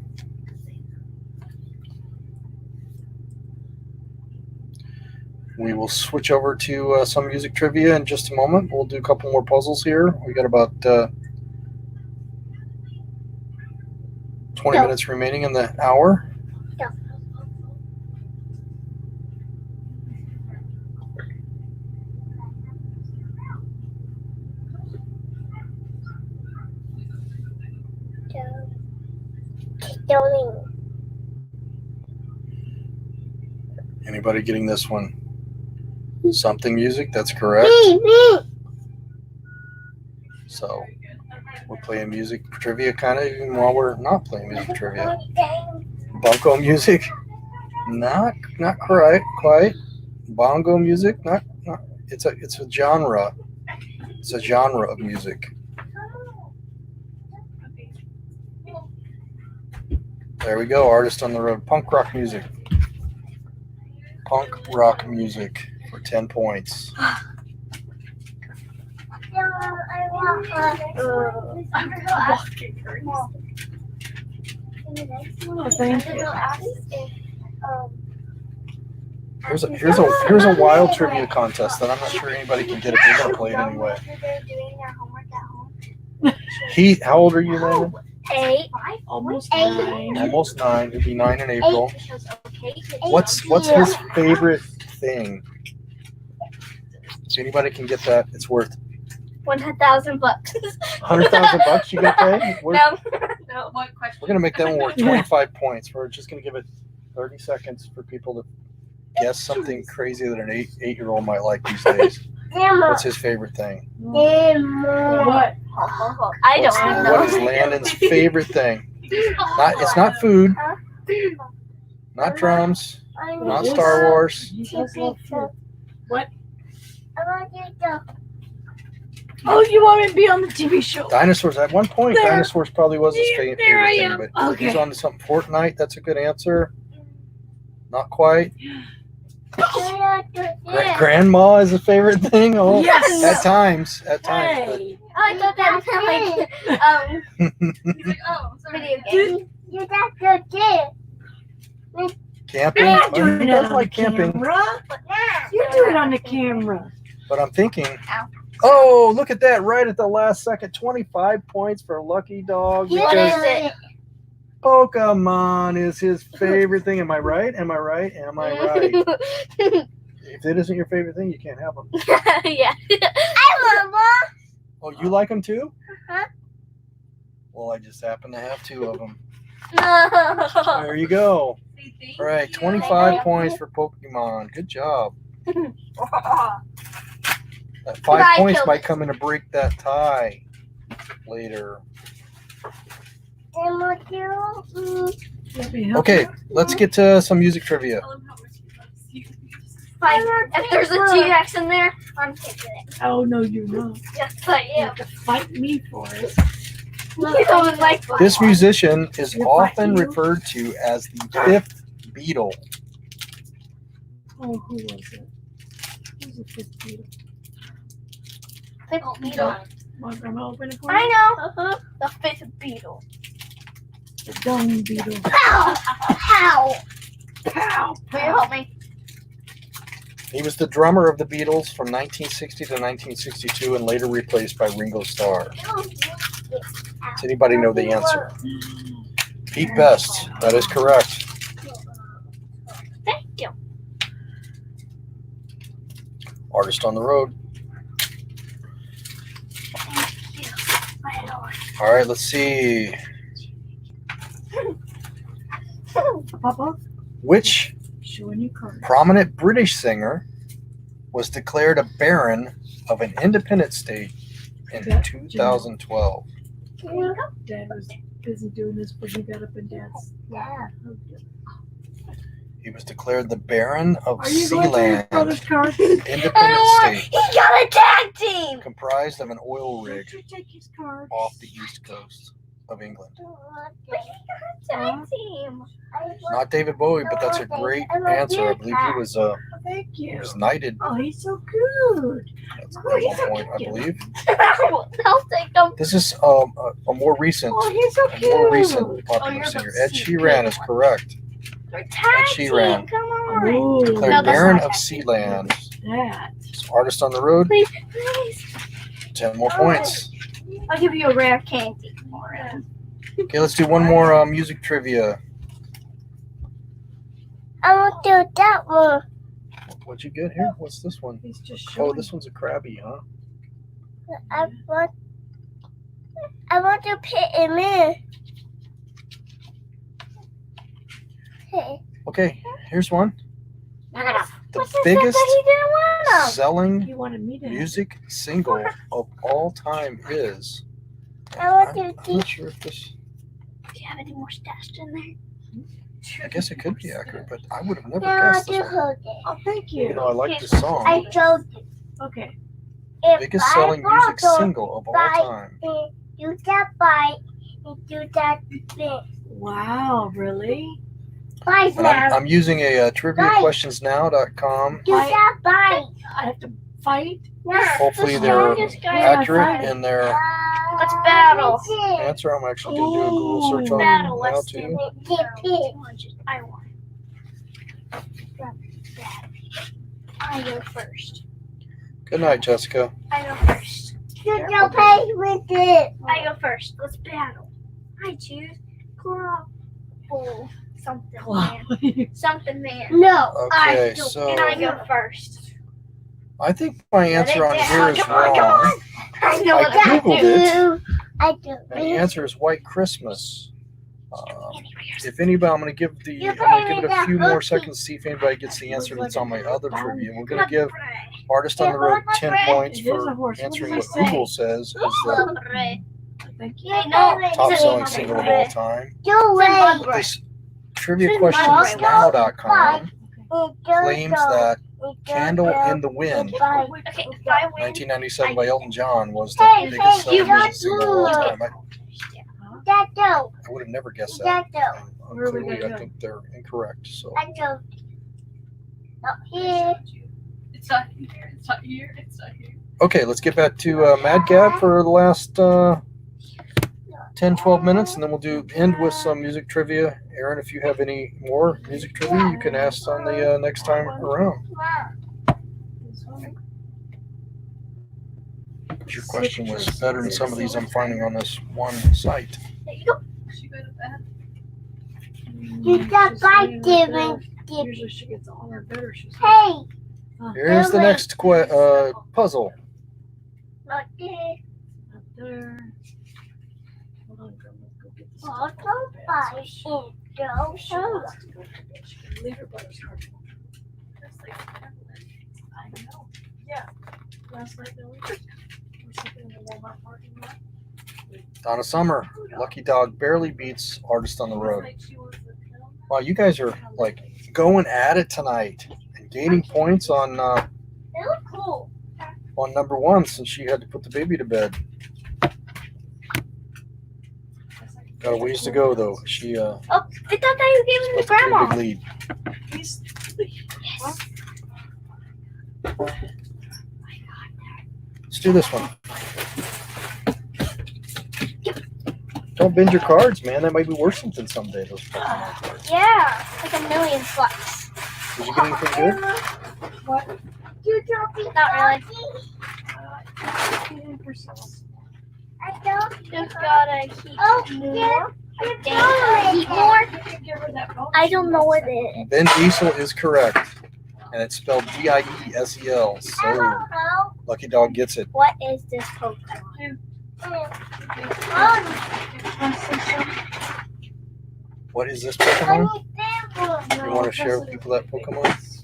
We will switch over to some music trivia in just a moment. We'll do a couple more puzzles here. We got about 20 minutes remaining in the hour. Anybody getting this one? Something music, that's correct. Me. So we're playing music trivia kind of even while we're not playing music trivia. Bunko music, not quite. Bongo music, not. It's a genre. It's a genre of music. There we go. Artist on the Road. Punk rock music. Punk rock music for 10 points. Thank you. Here's a wild trivia contest that I'm not sure anybody can get if we're gonna play it anyway. How old are you, Landon? 8. Almost 9. Almost 9. He'll be 9 in April. What's his favorite thing? So anybody can get that. It's worth $100,000. $100,000 you gonna pay? No. What question? We're gonna make that one worth 25 points. We're just gonna give it 30 seconds for people to guess something crazy that an 8-year-old might like these days. What's his favorite thing? What? I don't even know. What is Landon's favorite thing? It's not food, not drums, not Star Wars. He does love food. What? I want you to. Oh, you want me to be on the TV show? Dinosaurs. At one point, There. dinosaurs probably was his favorite There I thing. am. But Okay. he's on to something. Fortnite. That's a good answer. Not quite. Grandma is a favorite thing. Oh, Yes. at times. But Hey. Oh, I thought that was like video game. You got good too. camping. You're not Well, doing he it does on like the camping, camera. You do it on the camera. but I'm thinking. Ow. Oh, look at that! Right at the last second, 25 points for Lucky Dog What because is it? Pokemon is his favorite thing. Am I right? Am I right? Am I right? If it isn't your favorite thing, you can't have them. Yeah. I love them. Oh, you like them too? Uh-huh. Well, I just happen to have 2 of them. No. There you go. All right, 25 you. points for Pokemon. Good job. That 5 I points killed might it. come in to break that tie later. Okay, let's get to some music trivia. Like, if there's a T-Rex in there, I'm taking it. Oh, no, you're not. Yes, I You am. have to fight me for it. You don't like This musician is You're often fighting you? referred to as the 5th Beatle. Oh, who was it? Who's the fifth Beatle? Fifth beetle. My grandma opened it for you? I know. The fifth beetle. The dung beetle. Pow! Pow! Pow! Will you help me? He was the drummer of the Beatles from 1960 to 1962 and later replaced by Ringo Starr. Does anybody know the answer? Pete Best. That is correct. Thank you. Artist on the road. Thank you. My lord. All right, let's see. Papa, Which showing you cards. prominent British singer was declared a baron of an independent state in 2012? Here you go. Dad was busy doing this, but he got up and Dad's. Yeah. He was declared the Baron of Are you going through your Sealand, brother's cards? an I independent don't want. state He got a tag team. comprised of an oil rig Did you take his cards? off the east coast of England. But he got a tag team. Not David Bowie, but that's a great answer. I believe he was Oh, thank he you. was knighted Oh, he's so good. at Oh, he's one so point, I cute. believe. I'll take them. This is a more recent, Oh, he's so a cute. more recent popular you're singer. the Ed Sheeran is correct. They're tag she team. ran. Come on. Ooh, Declared No, that's Baron not of tag team. Sealand. that. Artist on the road. Please, please. 10 more points. I'll give you a rare candy for it. Okay, let's do one more music trivia. I want to do that one. What'd you get here? What's this one? He's just showing. Oh, this one's a Krabby, huh? I want to put him in. Okay, here's one. The The biggest He didn't want them. selling He wanted me to. music single of all time is. I want I'm to not keep. sure if this. Do you have any more stashed in there? I guess it could be accurate, but I would have never No, I guessed do this one. hold it. Oh, thank You you. know, I like this I song. told you. Okay. If Biggest I selling music bottle single of all by- time. do that bite and do that thing. Wow, really? Bite And now. I'm using a Right. triviaquestionsnow.com. Do that bite. I have to fight? Now. Hopefully The they're strongest guy. accurate in their Let's battle. answer. I'm actually going to do a Google search on Battle, now let's too. do it. I won. I go first. Good night, Jessica. I go first. You go play with it. I go first. Let's battle. I choose claw. Oh, something man. Something man. No, Okay, I do. so- And I go first. I think my answer on here is Come on, come wrong. on. I know I what I Googled do. I do. And the answer is White Christmas. If anybody, I'm going to give You I'm going to play give it with a that few more cookie. seconds to see if anybody gets the answer that's on my other trivia. We're going to give Red. Artist on the Road 10 points It is a for horse. What answering does what it say? Google says is the Red. Thank you. I know. top selling single of all time. Do it. This triviaquestionsnow.com claims that Candle in the Wind, Okay, if I win, 1997 by Elton John, was the Hey, biggest hey, you selling got music single of all to- time. that do. I would have never guessed that. That do. Where are we Clearly, gonna I go? think they're incorrect. So I do. Up here. It's not here. It's not here. It's not here. Okay, let's get back to Mad Gab for the last 10, 12 minutes, and then we'll end with some music trivia. Aaron, if you have any more music trivia, you can ask on the next time around. Your question was better than some of these I'm finding on this one site. There you go. She go to bed. You got bite giving. Usually she gets on her better. She's Hey. Here's the next puzzle. Look here. up there. Hold on, girl. Let's go get this. Photo by it. Go show. She can leave her brother's car. I know. Last night, though, we were sitting in the Walmart parking lot. Donna Summer, Lucky Dog barely beats Artist on the Road. Like she wants to film. Wow, you guys are like going at it tonight and gaining points on They look cool. number one since she had to put the baby to bed. Got a ways to go though. She Oh, I thought that you gave it to supposed to get a Grandma. big lead. He's Let's do this one. Don't bend your cards, man. That might be worse than someday. Those Pokemon cards. Yeah, like a million bucks. Did you get anything good? what? You dropping? Not really. I don't. Just gotta heat more. Heat more. I don't know what it is. Ben Diesel is correct, and it's spelled Diesel. I So don't know. Lucky Dog gets it. What is this Pokemon? What is this Pokemon? You want to share with people that Pokemon?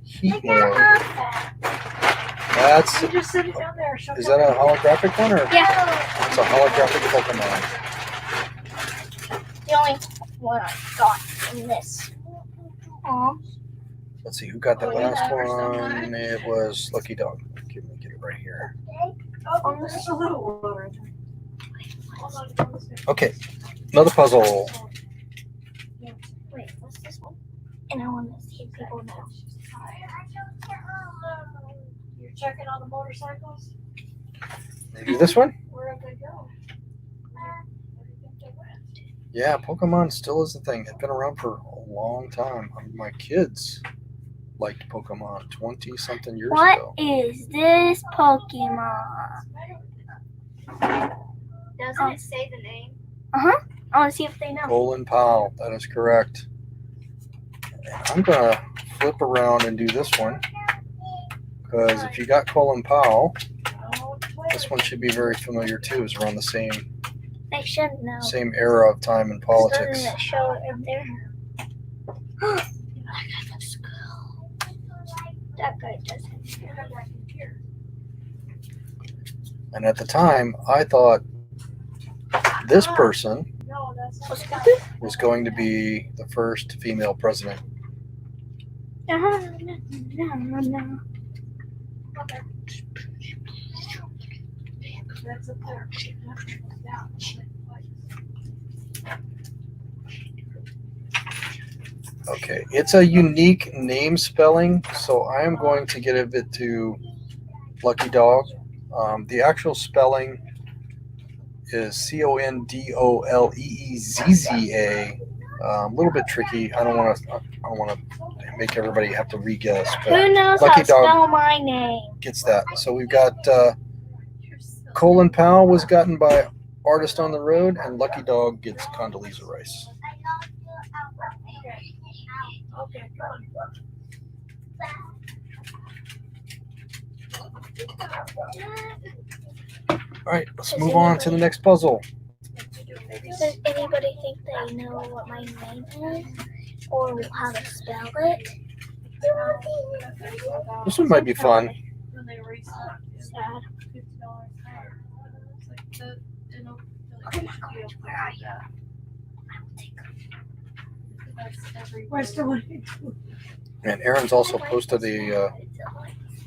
Heatmore. That's. You just sit it down there. Shut Is that a holographic one or? Yeah, It's a holographic Pokemon. the only one I got in this. Aw. Let's see who got that last one. It was Lucky Dog. Get it right here. Oh, this is a little water. Okay, another puzzle. Wait, what's this one? And I want to see if people know. You're checking on the motorcycles? Maybe this one? Where have they go? Where do you think they went? Yeah, Pokemon still is the thing. It's been around for a long time. My kids liked Pokemon 20-something years What ago. is this Pokemon? Doesn't it say the name? I want to see if they know. Colin Powell, that is correct. I'm gonna flip around and do this one because if you got Colin Powell, this one should be very familiar too. It's around the same They should know. era of time in politics. Doesn't it show it up there? I got the skull. That guy doesn't. And at the time, I thought this person No, that's not. What's good? was going to be the first female president. That's up there. Okay, it's a unique name spelling, so I am going to give it to Lucky Dog. The actual spelling is Condoleezza. A little bit tricky. I don't want to make everybody have to re-guess, Who but knows Lucky how to Dog spell my name? gets that. So we've got Colin Powell was gotten by Artist on the Road, and Lucky Dog gets Condoleezza Rice. Okay, go on. All right, let's move on to the next puzzle. Does anybody think they know what my name is? Or how to spell it? This one might be fun. When they race up, it's Sad. $50 higher. It's like the, you know, where are you? That's every. Where's the one? And Aaron's also posted a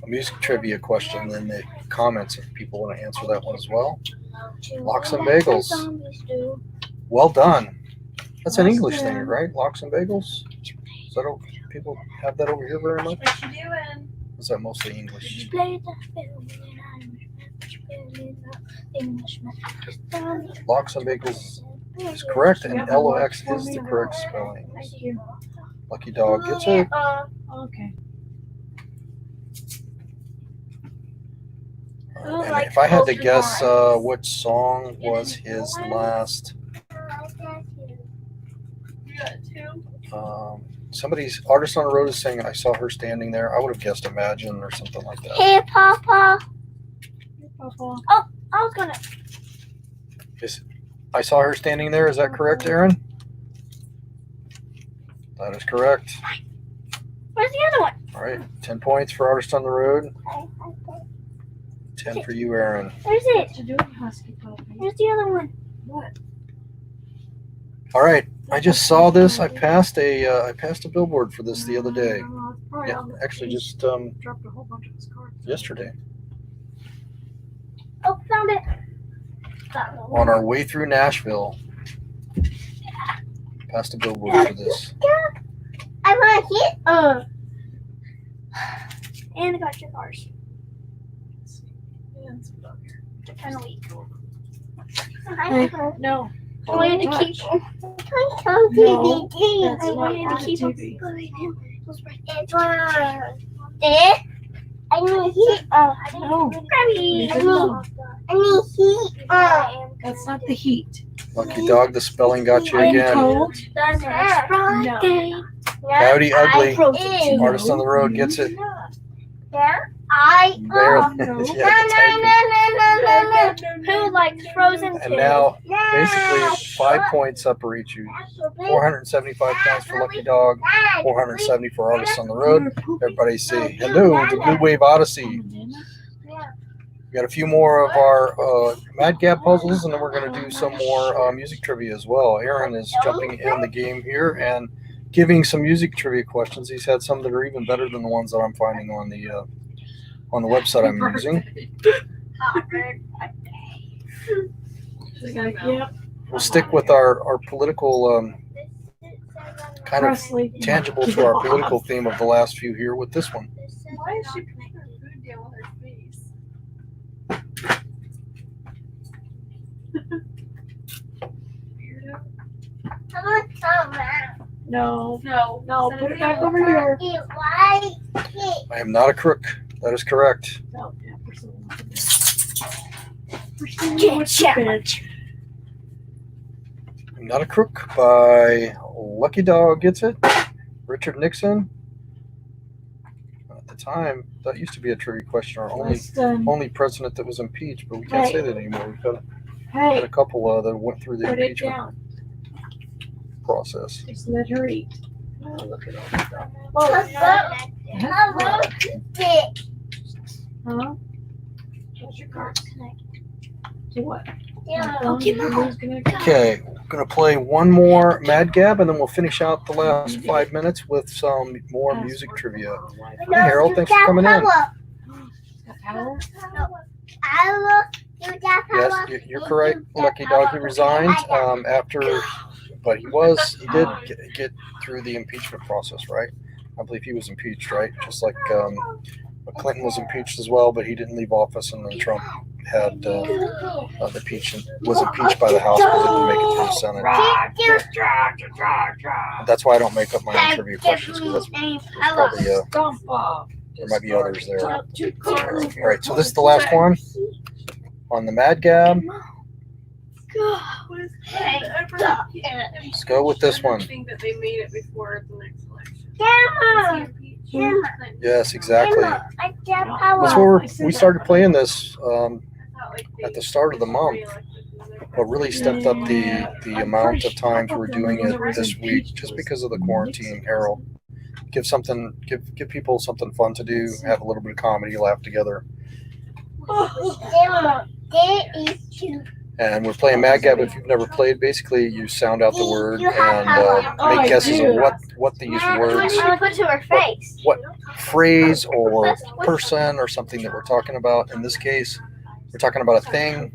music trivia question in the comments if people want to answer that one as well. Lox and bagels. Well done. That's an English thing, right? Lox and bagels? Is that people have that over here very much? What you doing? Is that mostly English? Play the film in Englishman. Lox and Bagels is correct, and LOX is the correct spelling. Thank you. Lucky Dog gets it. Okay. And if I had to guess which song was his last, You got two? somebody's Artist on the Road is saying I saw her standing there. I would have guessed Imagine or something like that. Hey, Papa. Papa. I was gonna. I saw her standing there. Is that correct, Aaron? That is correct. Where's the other one? All right, 10 points for Artist on the Road. 10 for you, Aaron. Where's it? What you doing, Husky Puppy? Where's the other one? What? All right, I just saw this. I passed a billboard for this the other day. Yeah, actually just dropped a whole bunch of his cards. yesterday. Oh, found it. On our way through Nashville. Passed a billboard for this. I want to hit. And I got your cars. Yeah, it's about here. Kind of weak. Hey, no. I wanted to keep. No, that's I not wanted to keep on on TV. going. There. I need heat. No. Gabby. No. I need heat. That's not the heat. Lucky Dog, the spelling got you I'm again. cold. That's Friday. Howdy, ugly. I Artist on the Road gets it. Yeah. I Barely. No. Yeah, typing. Who likes frozen And kids? now, basically, 5 points separate you. 475 points for Lucky Dog, 470 for Artist on the Road. Everybody say hello to Blue Wave Odyssey. We got a few more of our Mad Gab puzzles, and then we're going to do some more music trivia as well. Aaron is jumping in the game here and giving some music trivia questions. He's had some that are even better than the ones that I'm finding on the website I'm using. Yep. We'll stick with our political kind of Presley. tangible to our political theme of the last few here with this one. Why is she putting her food down with her face? Weirdo. No. No. No, Set put it it back down. over here. I am not a crook. That is correct. No, yeah, Priscilla. I'm Not a Crook by Lucky Dog gets it. Richard Nixon. At the time, that used to be a trivia question. Our only president that was impeached, but we can't say that anymore. We've got Hey, a couple that went through the put it impeachment down. process. Just let her eat. Oh, look at all that stuff. Huh? What's your card? To what? Okay, I'm gonna play one more Mad Gab, and then we'll finish out the last 5 minutes with some more music trivia. Hey, Harold, thanks for coming in. Got power? Yes, you're correct. Lucky Dog, he resigned after, but he did get through the impeachment process, right? I believe he was impeached, right? Just like Clinton was impeached as well, but he didn't leave office, and then Trump had was impeached by the House, but didn't make it through the Senate. That's why I don't make up my own trivia questions, because there's probably there might be others there. All right, so this is the last one on the Mad Gab. Let's go with this one. I think that they made it before the next election. Yes, exactly. That's where we started playing this at the start of the month, but really stepped up the amount of times we're doing it this week just because of the quarantine. Harold, give people something fun to do, have a little bit of comedy, laugh together. And we're playing Mad Gab. If you've never played, basically you sound out the word and make guesses of what these words, Put to her face. what phrase or person or something that we're talking about. In this case, we're talking about a thing.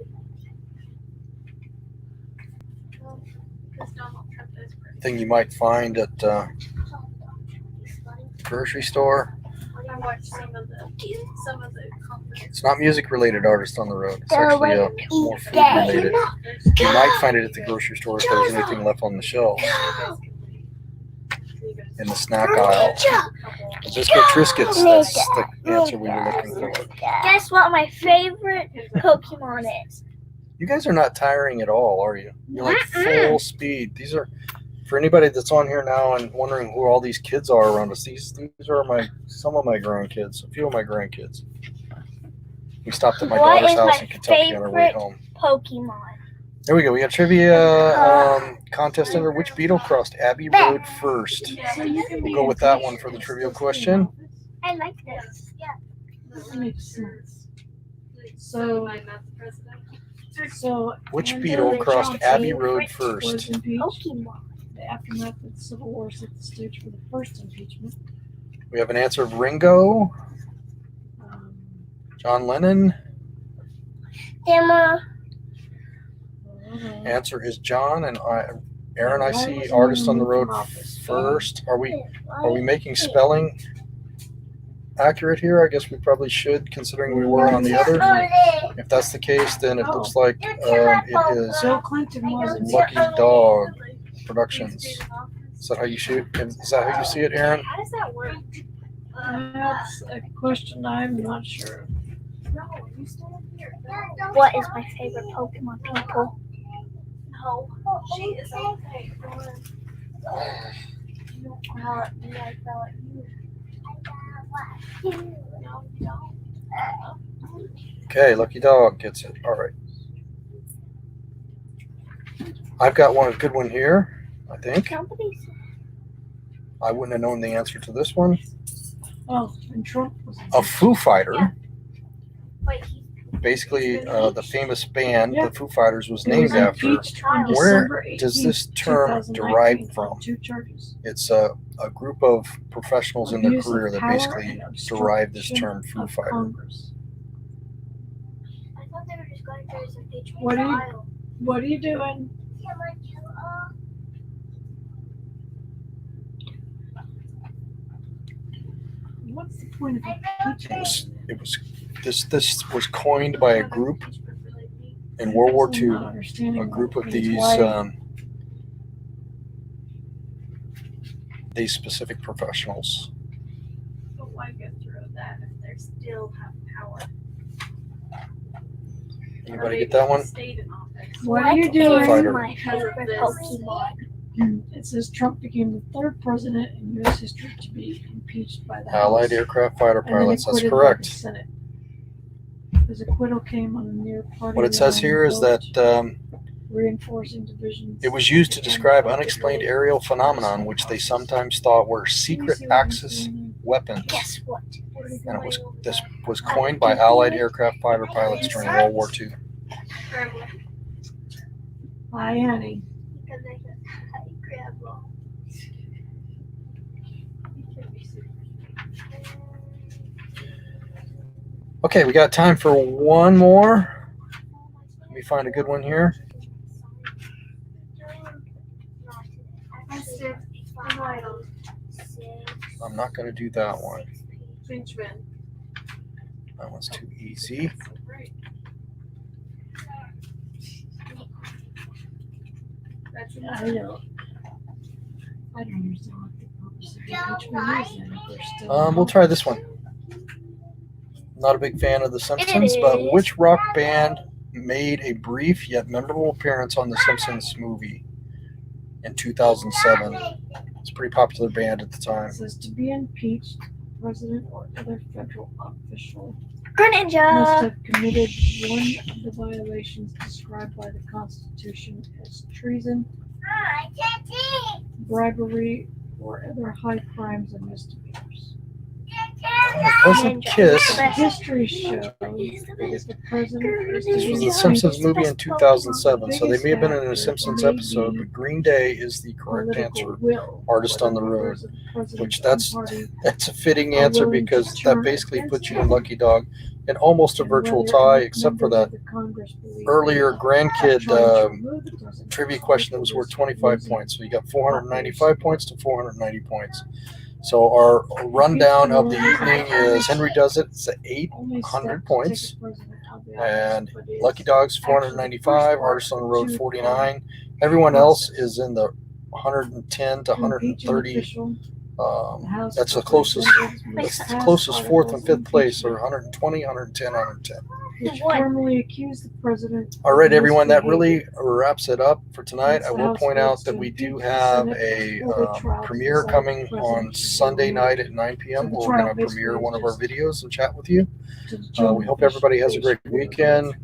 Thing you might find at grocery store. I watched some of the conference. It's not music related artist on the road. It's actually more food related. You might find it at the grocery store if there's anything left on the shelf in the snack aisle. Biscuit Triscuits, that's the answer we were looking for. Guess what my favorite Pokemon is? You guys are not tiring at all, are you? You're like full speed. These are, for anybody that's on here now and wondering who all these kids are around us, these are some of my grandkids, a few of my grandkids. We stopped at my What daughter's is house my in Kentucky on our way favorite home. Pokemon? There we go. We got trivia contest under which beetle crossed Abbey Road first. We'll go with that one for the trivia question. I like this. Yeah. That makes sense. So my math president. So Which Andrew beetle crossed Johnson Abbey Road was first? impeached. Pokemon. The aftermath of the Civil War set the stage for the first impeachment. We have an answer of Ringo, Um, John Lennon. Emma. Answer is John, and Aaron, I see artist on the road first. Are we making spelling accurate here? I guess we probably should, considering we were on the other. If that's the case, then it looks like it is Bill Clinton was Lucky Dog Productions. Is that how you shoot? Is that how you see it, Aaron? How does that work? That's a question I'm not sure. No, you still here. What is my favorite Pokemon, people? No, she is okay. You don't like you. No, you don't. Okay, Lucky Dog gets it. All right. I've got a good one here, I think. I wouldn't have known the answer to this one. Oh, and Trump was A Foo Fighter, Yeah. Wait, basically the famous band, Yeah. the Foo Fighters, was He named was after. impeached on Where December 18th, does this term 2019 derive from? on 2 charges. It's a group of professionals in their Abuse of career that power basically and derived this obstruction term Foo of Fighter. Congress. I thought they were just going through his impeachment What do you- trial. What are you doing? What's the point of impeachment? This was coined by a group in World War I'm not II. understanding A group of is these why- these specific professionals. but why go through that if they still have power? Anybody get that one? Stayed in office. What are you What doing? is Fighter. my favorite Pokemon? It says Trump became the 3rd president in U.S. history to be impeached by the Allied House. aircraft fighter and then pilots. That's acquitted by the correct. Senate. His acquittal came on a near party What it says line here is vote, that reinforcing divisions. it was used to describe unexplained aerial phenomenon, which they sometimes thought were secret Axis weapons. Guess what? And this was coined by Allied aircraft fighter pilots during World War II. Hi, Annie. Because I said, hi, Grandma. Okay, we got time for one more. Let me find a good one here. I'm not going to do that one. Benjamin. That one's too easy. That's I don't understand what the purpose of impeachment is then if they're still. We'll try this one. Not a big fan of The Simpsons, but which rock band made a brief yet memorable appearance on The Simpsons movie in 2007? It's a pretty popular band at the time. It says to be impeached, the president or other federal official must Greninja. have committed one of the violations described by the Constitution as treason, bribery, or other high crimes and misdemeanors. Doesn't kiss. The history shows that if the president is to This be was the impeached, Simpsons movie in 2007, so they may have been in a Simpsons episode, but Green Day is the correct answer. Artist on the Road, which that's a fitting answer because that basically puts you in Lucky Dog and almost a virtual tie, except for that earlier grandkid trivia question that was worth 25 points. So you got 495 points to 490 points. So our rundown of the evening is Henry Does It. It's at 800 points. And Lucky Dogs 495, Artist on the Road 49. Everyone else is in the 110 to 130. That's the closest. That's the closest fourth and fifth place, or 120, 110, 110. Formally accused the president. All right, everyone. That really wraps it up for tonight. I will point out that we do have a premiere coming on Sunday night at 9 p.m. We're going to premiere one of our videos and chat with you. We hope everybody has a great weekend.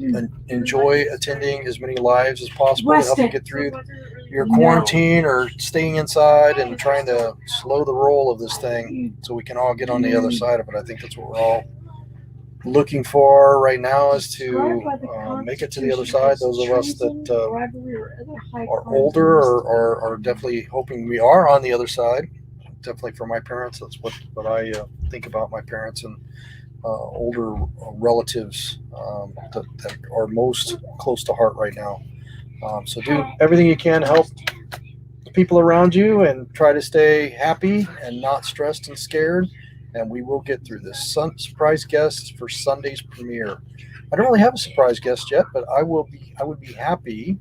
And enjoy attending as many lives as possible to help you get through your quarantine or staying inside and trying to slow the roll of this thing so we can all get on the other side of it. I think that's what we're all looking for right now, is to make it to the other side. Those of us that are older are definitely hoping we are on the other side. Definitely for my parents, that's what I think about my parents and older relatives that are most close to heart right now. So do everything you can to help the people around you and try to stay happy and not stressed and scared. And we will get through this. Surprise guests for Sunday's premiere. I don't really have a surprise guest yet, but I would be happy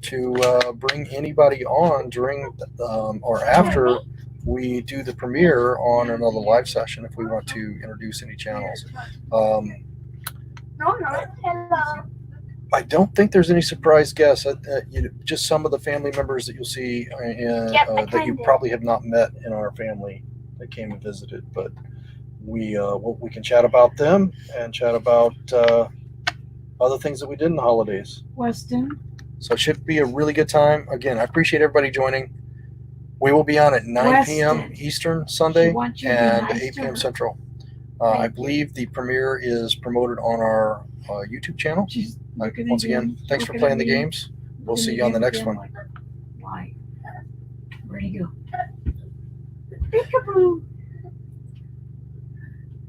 to bring anybody on during or after we do the premiere on another live session if we want to introduce any channels. No, hello. I don't think there's any surprise guests. Just some of the family members that you'll see that you probably have not met in our family that came and visited. But we can chat about them and chat about other things that we did in the holidays. Weston. So it should be a really good time. Again, I appreciate everybody joining. We will be on at 9 p.m. Eastern Sunday and 8 p.m. Central. I believe the premiere is promoted on our YouTube channel. Once again, thanks for playing the games. We'll see you on the next one. Why? Where'd he go? Peekaboo.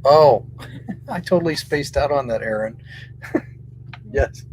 Oh, I totally spaced out on that, Aaron. Yes.